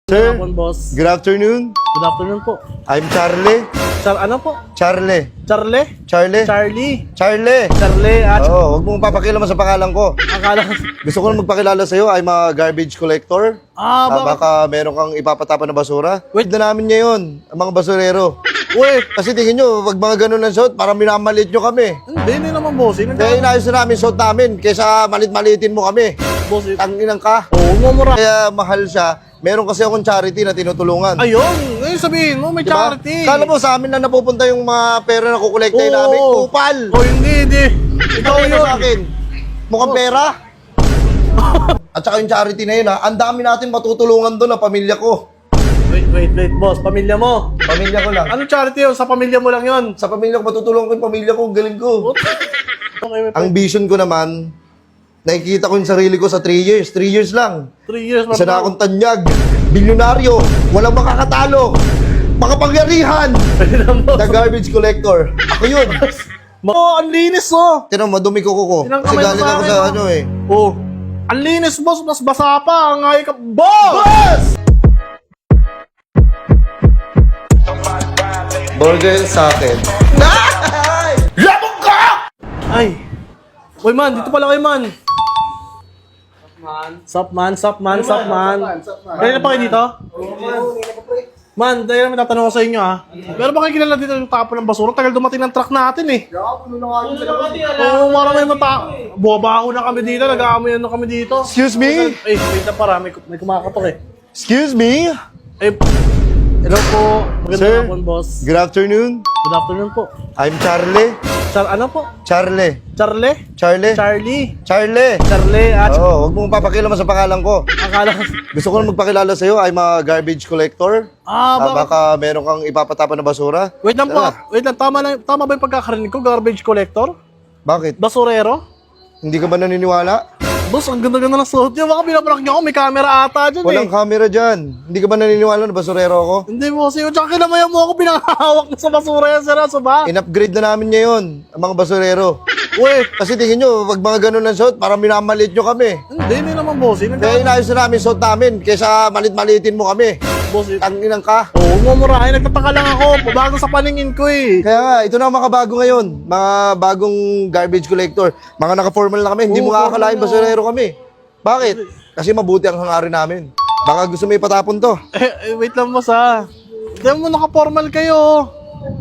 Sir, Hapon, boss. good afternoon. Good afternoon po. I'm Charlie. Ano po? Charlie. Charlie? Charlie. Charlie. Charlie. Charlie. Oo, huwag mong papakilaman sa pangalan ko. Akala ko. Gusto ko lang magpakilala sa'yo. I'm a garbage collector. Bakit? Baka meron kang ipapatapa na basura. Wait na namin ngayon, ang mga basurero. Uy, Kasi tingin nyo, wag mga ganun ang suot, parang minamalit nyo kami. hindi naman, boss. Kaya inayos na namin suot namin, kaysa malit-malitin mo kami. Boss, Tanginang ka. oo, mumura. Kaya mahal siya. Meron kasi akong charity na tinutulungan. Ayun, ngayon sabihin mo, may Diba? charity. Kala mo sa amin na napupunta yung mga pera na kukolekta Oo. namin? Kupal! Oh, hindi. Ikaw Ikaw yun yun. sa akin. Mukhang pera. At saka yung charity na yun ha, ang dami natin matutulungan doon na pamilya ko. Wait, boss. Pamilya mo. Pamilya ko lang. Anong charity yun? Sa pamilya mo lang yun. Sa pamilya ko, matutulungan ko yung pamilya ko, galing ko. Okay, Ang vision ko naman, nakikita ko yung sarili ko sa 3 years. 3 years lang. 3 years. Isa na akong tanyag, bilyonaryo, walang makakatalo, makapangyarihan, the garbage collector. Ako yun. Oh, ang linis, oh. Tinan mo, madumi ko kuko. Tinang Kasi kamay mo galing sa ako akin, sa oh. ano eh. Oh. Ang linis, boss. Mas basa pa. Ang ayos ka. Boss! Burger sa akin. Labog ka! Ay. Uy, man. Dito pala kayo, man. Sup, man. Kaya na pa kayo dito? Man, dahil may tatanong ko sa inyo, ha. Pero ba kayo kilala dito yung tapo ng basura? Tagal dumating ng truck natin, eh. Oo, marang may mata. Buwabaho na kami dito. Nag-aamoy na kami dito. Excuse me? Eh, wait na para. May kumakatok, eh. Excuse me? Eh, hello po. Sir, Magandang hapon, boss. good afternoon. Good afternoon po. I'm Charlie. Ano po? Charlie. Charlie? Charlie. Charlie. Charlie. Charlie. Oo, huwag mong papakilaman sa pangalan ko. Akala ko. Gusto ko lang magpakilala sa'yo. I'm a garbage collector. Bakit? Baka meron kang ipapatapa na basura. Wait lang po. Tara. Wait lang. Tama ba yung pagkakarinig ko? Garbage collector? Bakit? Basurero? Hindi ka ba naniniwala? Boss, ang ganda-ganda ng suot niya. Baka pinaprank niyo ako. May camera ata dyan, Walang eh. camera dyan. Hindi ka ba naniniwala na basurero ako? Hindi, boss. Yung tsaka kinamayan mo ako. Pinangahawak na sa basura yan. Seryoso ba? In-upgrade na namin ngayon, ang mga basurero. Uy. Kasi tingin nyo, wag mga ganun ang suot, parang minamalit nyo kami. Hindi naman, boss. Kaya inayos na namin suot namin, kaysa malit-malitin mo kami. Boss, Tanginang ka. oo, mumurahin. Nagtataka lang ako. Bago sa paningin ko, eh. Kaya nga, ito na ang mga bago ngayon. Mga bagong garbage collector. Mga naka-formal na kami, hindi mo akakalain basurero kami. Bakit? Kasi mabuti ang hangarin namin. Baka gusto mo ipatapon to. Wait lang, boss, ha. Tignan mo, naka-formal kayo.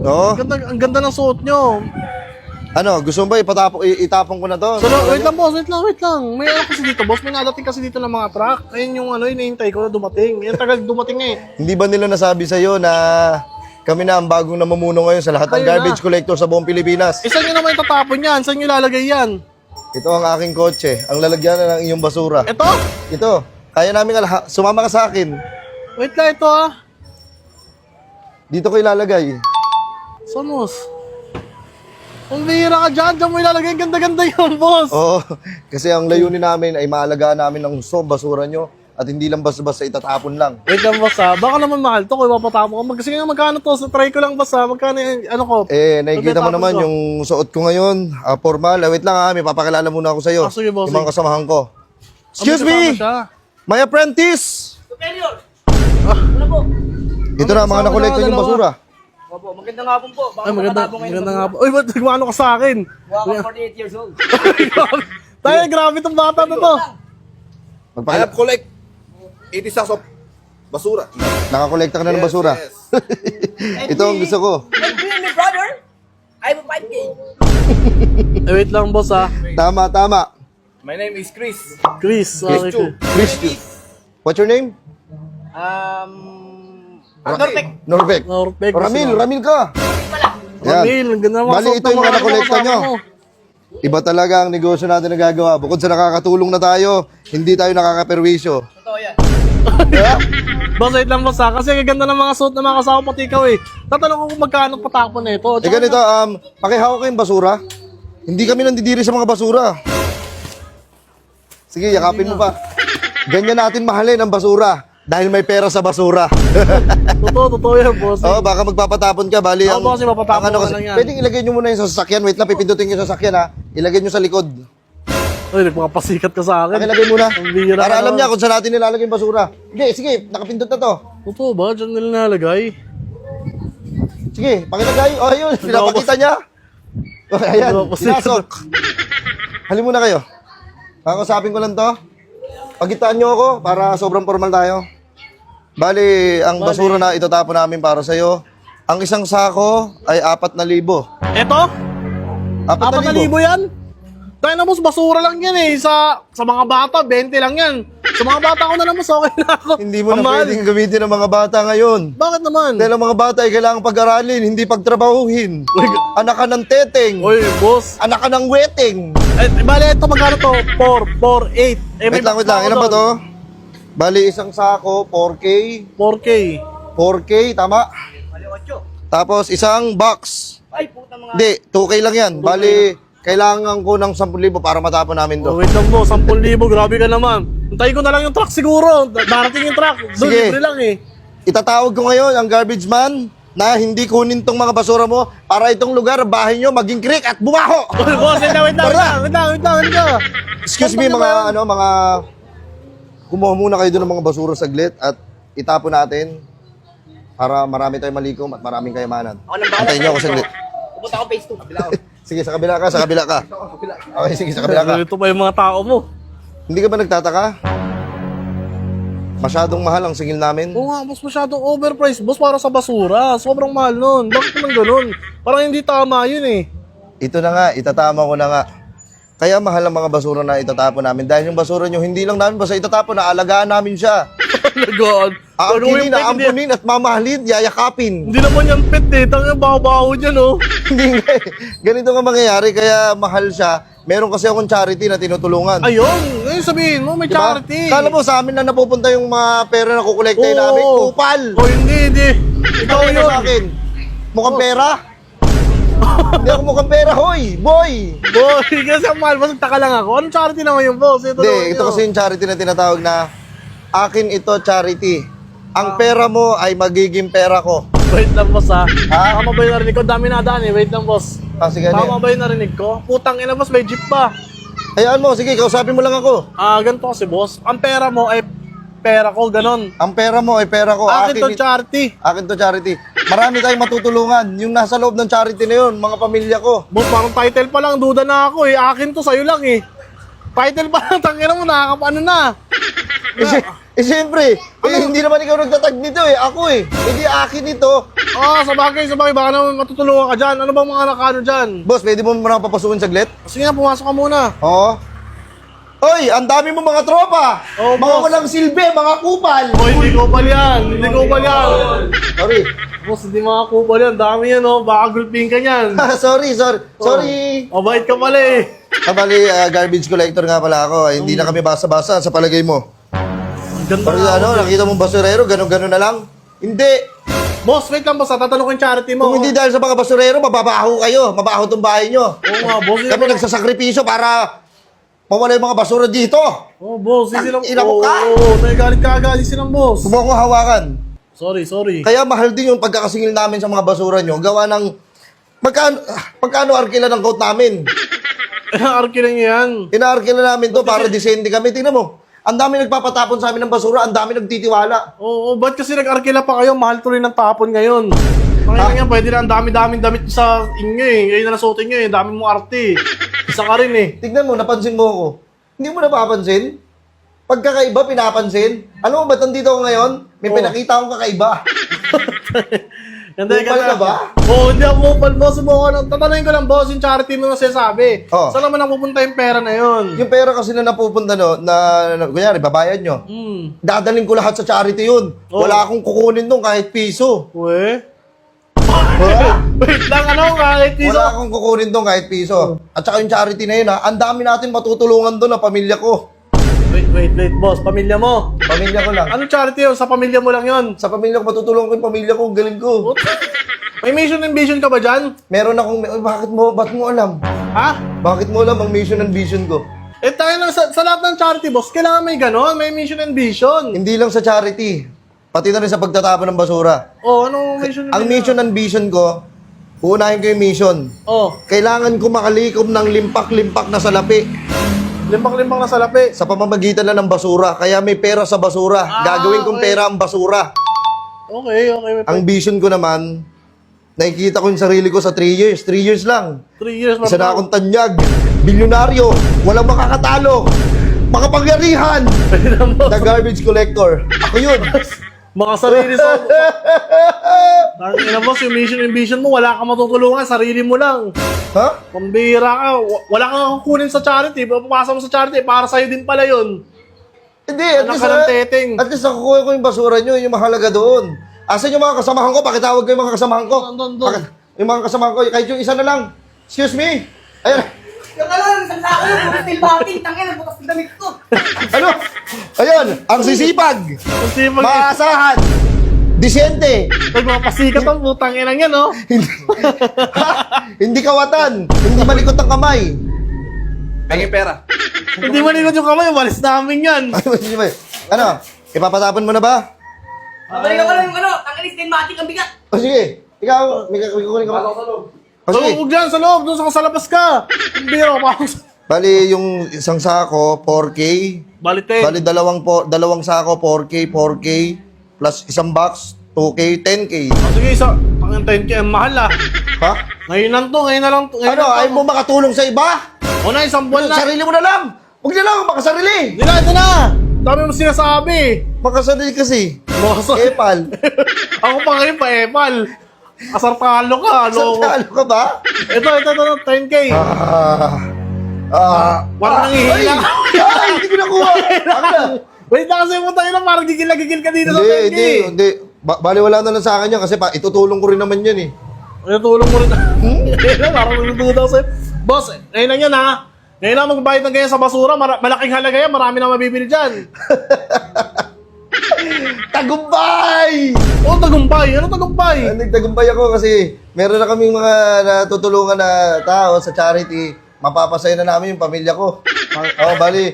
No? Ang ganda ng suot nyo. Ano, gusto mo ba itapon ko na to? So, wait lang, boss. Wait lang. May ano kasi dito, boss. May nadating kasi dito ng mga truck. Ayun yung ano, hinihintay ko na dumating. Yung tagal dumating, eh. Hindi ba nila nasabi sa'yo na kami na ang bagong namumuno ngayon sa lahat ng Kayo na. garbage collector sa buong Pilipinas? Saan nyo naman itatapon yan? Saan nyo lalagay yan? Ito ang aking kotse, ang lalagyan na ng iyong basura. Ito? Ito, kaya namin sumama ka sa akin. Wait lang, ito, ha. Dito ko ilalagay. Saan, boss? Ang bihira ka dyan. Diyan mo ilalagay. Ganda-ganda yun, boss. Oo, kasi ang layunin namin ay maalagaan namin ng basura nyo at hindi lang basta-basta itatapon lang. Wait lang, boss, ha. Baka naman mahal to kung ipapatapon ko. Kasi nga magkano to? So, try ko lang, boss, ha. Magkano yung, ano ko? Nakikita mo Pagkatapos naman ko. yung suot ko ngayon, formal. Wait lang may papakilala muna ako sa'yo. Sige, boss. Yung mga kasamahan ko. Excuse May me! kasama siya. My apprentice! Ano po? Ito na, mga kasama nakolekta siya, yung dalawa. basura. Opo, magandang hapon po. Baka Ay, makatapon kayo maganda ng nga po. Uy, ba't nagmano ka sa akin? Baka 48 years old. Tayo, grabe itong bata na to. Magpakilala. collect 80 sacks of basura. Nakakolekta ka na ng basura. Ito ang gusto ko. And me and my brother, I have a 5K. Wait lang, boss, ha. Tama. My name is Chris. Chris. Okay. Chris, what's your name? Norpek. Norvec. Ramil ka. Yan. Ramil, ang ganda ng mga Bali, suot ito ng yung mga nakolekta kasama nyo. mo. Iba talaga ang negosyo natin na gagawa. Bukod sa nakakatulong na tayo, hindi tayo nakakaperwisyo. Totoo yan. Kaya, Boss, wait lang, boss, ha. Kasi ang ganda ng mga suot ng mga kasama pati ikaw, eh. Tatanong ko kung magkano patapon na ito. ganito, pakihawak ko yung basura. Hindi kami nandidiri sa mga basura. Sige, yakapin mo pa. Ganyan natin mahalin ang basura. Dahil may pera sa basura. Totoo yan, boss. Oo, baka magpapatapon ka, bali Oo, ang... boss, mapapatapon ang ka lang yan. Pwedeng ilagay nyo muna yung sa sasakyan. Wait lang, pipindutin yung sasakyan ha. Ilagay nyo sa likod. Ay, nagpapasikat ka sa akin. Pakilagay muna. Ang bihira Para ka alam naman. niya kung saan natin nilalagay yung basura. Hindi, sige, nakapindot na to. Totoo ba? Diyan nila nalagay? Sige, pakilagay. O, ayun, pinapakita niya. O, ayan, Pinapasikat. pinasok. Halin muna kayo. Kakasapin ko lang to. Pagitaan niyo ako para sobrang formal tayo. Bali, ang basura na itatapon namin para sa'yo, ang isang sako ay 4,000. Eto? 4,000 yan? Tayo na boss, basura lang yan eh. Sa mga bata, 20 lang yan. Sa mga bata ko na lang boss, okay na ako. Hindi mo Ang na mahal. pwedeng gamitin ng mga bata ngayon. Bakit naman? Dahil ang mga bata ay kailangang pag-aralin, hindi pagtrabahuhin. Uy, Anak ka ng teteng. Uy, boss. Anak ka ng weteng. Eh, bali, ito magkano to? 4, 8. Eh, Wait lang. Ilan ba to? Bali, isang sako, 4K. 4K. 4K, tama? Tapos, isang box. Ay, puta mga... Hindi, 2K lang yan. Bali, kailangan ko ng 10,000 para matapon namin Oh, to. wait lang boss, 10,000. Grabe ka naman. Antayin ko na lang yung truck siguro. Darating yung truck. Doon, Sige. libre lang eh. Itatawag ko ngayon ang garbage man na hindi kunin tong mga basura mo para itong lugar, bahay nyo, maging creek at bumaho. Uy, boss, wait lang. Excuse me mga kumuha muna kayo doon ng mga basura saglit at itapon natin para marami tayong malikom at maraming kayamanan. Ako nang bahala. Antayin niyo ako saglit. Pupunta ako phase 2. Kabila ako. Sige, sa kabila ka. Okay, sige, sa kabila ka. Ito pa yung mga tao mo. Hindi ka ba nagtataka? Masyadong mahal ang singil namin. Oo nga, boss, masyadong overpriced. Boss, para sa basura. Sobrang mahal nun. Bakit naman ganun? Parang hindi tama yun eh. Ito na nga, itatama ko na nga. Kaya mahal ang mga basura na itatapon namin. Dahil yung basura nyo, hindi lang namin basta itatapon, naalagaan namin siya. Talagaan. Aangkinin, aampunin at mamahalin, yayakapin. Hindi naman yan pet eh. Tangang baho-baho dyan oh. Hindi nga eh. Ganito nga mangyayari, kaya mahal siya. Meron kasi akong charity na tinutulungan. Ayun, ngayon sabihin mo, may Diba? charity. Kala mo sa amin na napupunta yung mga pera na kukolektahin Oo. namin? Kupal! Oh, hindi. Ikaw Ano yun. sa akin? Mukhang pera? Hindi ako mukhang pera, hoy! Boy! Boy, kasi ang mahal, basta taka lang ako. Anong charity naman yung boss? Ito naman Hindi, ito yun. kasi yung charity na tinatawag na akin ito charity. Ang pera mo ay magiging pera ko. Wait lang boss ha. Ha? Tama ba yung narinig ko? Dami na daan eh. Wait lang boss. Ah, sige, ano Tama yan? ba yung narinig ko? Putang ina boss, may jeep pa. Hayaan mo, sige, kausapin mo lang ako. Ganito kasi boss. Ang pera mo ay pera ko, ganon. Ang pera mo ay pera ko. Akin to charity. Akin to charity. Marami tayong matutulungan. Yung nasa loob ng charity na yun, mga pamilya ko. Boss, parang title pa lang, duda na ako eh. Akin to, sa'yo lang eh. Title pa lang, tangina mo, nakakapano na. Siyempre, hindi naman ikaw nagtatag nito eh. Ako eh. Hindi akin ito. Sa bagay, baka naman matutulungan ka dyan. Ano bang mga nakano dyan? Boss, pwede mo muna papasukin saglit? Sige na, pumasok ka muna. Oo. Hoy, ang dami mo mga tropa. Oo, Mga boss. walang silbi, mga kupal. Boy, hindi ko pala yan. Hindi ko pala yan. Sorry. Boss, hindi makakupal yan. Dami yan, oh. Baka gulping ka yan. Sorry. Sorry. Mabait ka pala eh. Bali, garbage collector nga pala ako. Hindi na kami basa-basa sa palagay mo. Ganda Pero nga, ano, boss. nakita mong basurero, ganun-ganun na lang? Hindi. Boss, wait lang boss. Tatanong ko yung charity mo. Kung hindi dahil sa mga basurero, mababaho kayo. Mabaho tong bahay nyo. Oo nga, boss. Kami nagsasakripisyo para mawala yung mga basura dito. Oh, boss. Hindi silang... Ina mo ka? Oo, nagagalit ka agad. Hindi silang boss. Huwag mo akong hawakan. Sorry. Kaya mahal din yung pagkakasingil namin sa mga basura nyo. Gawa ng... Magkano arkila ng coat namin? Arki lang yan. Inaarkila namin to para disente kami. Tingnan mo. Ang dami nagpapatapon sa amin ng basura. Ang dami nagtitiwala. Oo, ba't kasi nag-arkila pa kayo? Mahal tuloy ng tapon ngayon. Panginoon yan, pwede na ang dami-daming damit sa inyo eh. Ngayon na nasuotin nyo eh. Dami mong arte eh. Isa ka rin eh. Tignan mo, napansin mo ako. Hindi mo napapansin? Pagkakaiba, pinapansin? Alam mo ba't nandito ako ngayon? May pinakita akong kakaiba. Hindi Kupal ka ba? Oo, hindi ako kupal, boss. Tatanungin ko lang, boss, yung charity mo nasasabi. Oh. Saan naman napupunta yung pera na yun? Yung pera kasi na napupunta kunyari, babayad nyo. Dadaling ko lahat sa charity yun. Oh. Wala akong kukunin doon kahit piso. Uwe? Wala. Wait lang, ano? Kahit piso. Wala akong kukunin doon kahit piso. At saka yung charity na yun ang dami natin matutulungan doon na pamilya ko. Wait, boss. Pamilya mo. Pamilya ko lang. Anong charity yun? Sa pamilya mo lang yun. Sa pamilya ko, matutulungan ko yung pamilya ko. Galing ko. May mission and vision ka ba dyan? Meron akong... Ba't mo alam? Ha? Bakit mo alam ang mission and vision ko? Eh tayo lang, sa lahat ng charity, boss, kailangan may ganon. May mission and vision. Hindi lang sa charity. Pati na rin sa pagtatapon ng basura. Oh, anong mission and Ang mission and vision ko, uunahin ko yung mission. Oh. Kailangan ko makalikom ng limpak-limpak na salapi. Limbang-limbang na salapi. Sa pamamagitan lang ng basura. Kaya may pera sa basura. Gagawin kong okay. pera ang basura. Okay. Ang vision ko naman, nakikita ko yung sarili ko sa 3 years. 3 years lang. 3 years, Isa na akong tanyag. Bilyonaryo. Walang makakatalo. Makapangyarihan. The garbage collector. Ako yun. Mga sarili sa... Tangina boss, yung vision mo, wala kang matutulungan, sarili mo lang. Ha? Pambira ka, wala kang kukunin sa charity, papapasa mo sa charity, para sa'yo din pala yun. Hindi, at Anak least, ka ng teteng. at least nakukuha ko yung basura nyo, yung mahalaga doon. Asan yung mga kasamahan ko? Pakitawag ko yung mga kasamahan ko. Doon. Yung mga kasamahan ko, kahit yung isa na lang. Excuse me. Ayan. Yung ano, isang sako yun, puro steel batting, tangin, bukas ng damit ko. Ano? Ayun, ang sisipag. Kasi Maasahan. Disyente. magpapasikat ang putang inang yan, no? Hindi kawatan. Hindi malikot ang kamay. Pengin pera. Hindi malikot yung kamay, walis namin yan. Ano? Ipapatapon mo na ba? Babalik ako lang yung ano, tangin, steel batting ang bigat. O sige. Ikaw, may kukunin ka ba? O So, sige. huwag dyan, sa loob, doon sa labas ka. Hindi ako, parang... Bali, yung isang sako, 4K. Balitin. Bali, dalawang sako, 4K, plus isang box, 2K, 10K. Sige, isa, pang 10K, ang mahal ah. Ha? Ngayon lang to, ngayon na lang to. Ano, ayaw mo makatulong sa iba? O na, isang buwan na. Sarili mo na lang! Huwag na lang, makasarili! Hindi na, ito na. Dami mo sinasabi. Makasarili kasi. Boss, Epal. ako pa ngayon pa epal. Asartalo ka, loko. Santalo ka ba? Ito, 10K. Parang Ay! nanghihila. Ay! Hindi ko nakuha! Ano na? Wait na kasi mo tayo na parang gigil ka dito sa 10K. Hindi. Bali, wala na lang sa akin yan kasi itutulong ko rin naman yan eh. Ay, tulong mo rin. Parang nagdududa sa'yo. Boss, ngayon lang yan ha. Ngayon lang magbayad ng ganyan sa basura. Malaking halaga yan. Marami na mabibili dyan. Tagumpay! Oh, tagumpay. Ano tagumpay? Nagtagumpay ako kasi meron na kaming mga natutulungan na tao sa charity. Mapapasaya na namin yung pamilya ko. Oh, bali.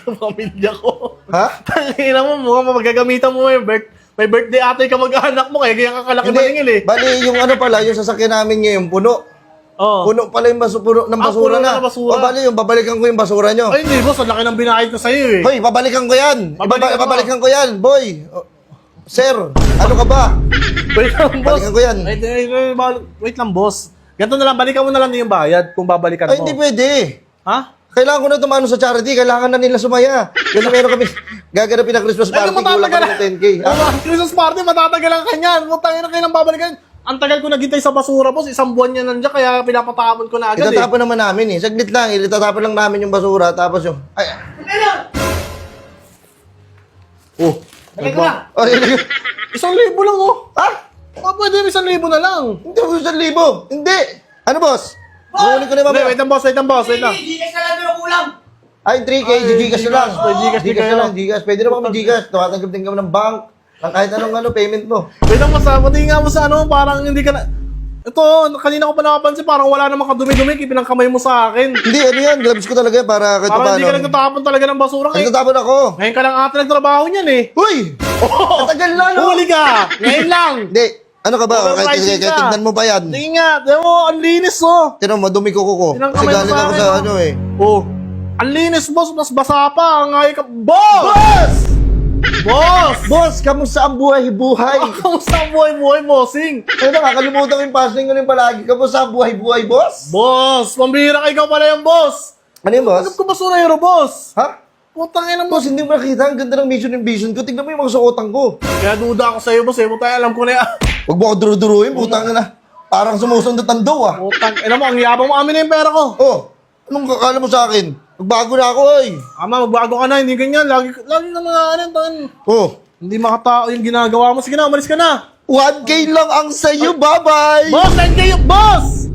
Pamilya ko. Ha? Tangina mo, mukhang magagamitan mo yung may birthday ate ka mag-anak mo, kaya ganyan kakalaki maningil eh. Bali, yung ano pala, yung sasakyan namin ngayon, puno. Oh. Puno pala yung puno ng basura puno na. na ng basura. O bali, yung babalikan ko yung basura nyo. Ay, hindi boss, ang laki ng binayad ko sa'yo eh. Hoy, babalikan ko yan. Babalikan mo. Babalikan ko yan, boy. Sir, ano ka ba? Wait lang, boss. Balikan ko yan. Wait lang, boss. Ganito na lang, balikan mo na lang yung bayad kung babalikan Ay, mo. hindi pwede. Ha? Kailangan ko na tumano sa charity. Kailangan na nila sumaya. Kasi meron kami gaganapin na Christmas Ay, party. Kulang kami ng 10K. Christmas party, matatagalan ka niyan. Putang ina, kailang babalikan. Ang tagal ko naghintay sa basura, boss. Isang buwan niya nandiyan, kaya pinapatapon ko na agad Itatapon naman namin eh. Saglit lang. Itatapon lang namin yung basura. Tapos yung... Ay, Ano? oh. Balik ko na. Ay, 1,000 lang, oh. ha? Pwede 1,000 na lang. Hindi ako 1,000. Hindi. Ano, boss? Kukunin ko na Hindi, mamaya. wait lang, boss. Wait lang. Gcash na lang yung kulang. Ay, 3K. Gcash na lang. Gcash Gcash na lang. Gcash. Pwede naman kami Gcash. Tumatanggap din kami ng bank. Ng kahit anong payment mo. Wait lang, boss. Pati nga mo sa ano, parang hindi ka na... Ito, kanina ko pa nakapansin, parang wala namang kadumi-dumi, pinangkamay mo sa akin. Hindi, ano yan. Gloves ko talaga yan para kahit Parang hindi ka paano. nagtatapon talaga ng basura. Nagtatapon ako. Ngayon ka lang ata nagtrabaho niyan eh. Uy! Oh, Matagal na, no? huli ka! Ngayon lang! Hindi. Ano ka ba? Overpricing Kahit ka. tignan mo pa yan. Tingin nga, tingnan mo, ang linis oh. Tinan mo, madumi ko ko. Tinang Kasi kamay mo galing sa ako akin, sa oh. ano eh. Oh, ang linis boss, mas basa pa. Ang ay ka... Boss! Boss! Boss! Boss, kamusta ang buhay-buhay? Kamusta ang buhay-buhay, bossing? Ano na, kakalimutan ko yung passing ko rin palagi. Kamusta ang buhay-buhay, boss? Boss, pambira ka, ikaw pala yung boss. Ano yung boss? Alam ko basura hero, boss. Ha? Putang ina mo. Boss, hindi mo nakita. Ang ganda ng mission ko. Tignan mo yung mga suotan ko. Kaya duda ako sa'yo, boss. Eh, putang alam ko na yan. Huwag mo ako duru-duruin. Putang na. Parang sumusundot ang daw ah. Putang ina mo, ang yabang mo, amin na yung pera ko. Oh, anong kakala mo sa akin? Magbago na ako eh. Ama, magbago ka na, hindi ganyan. Lagi na mga ano, Oh, hindi makatao yung ginagawa mo. Sige na, umalis ka na. 1K lang ang sa'yo. Bye-bye! Boss, 10K yung boss!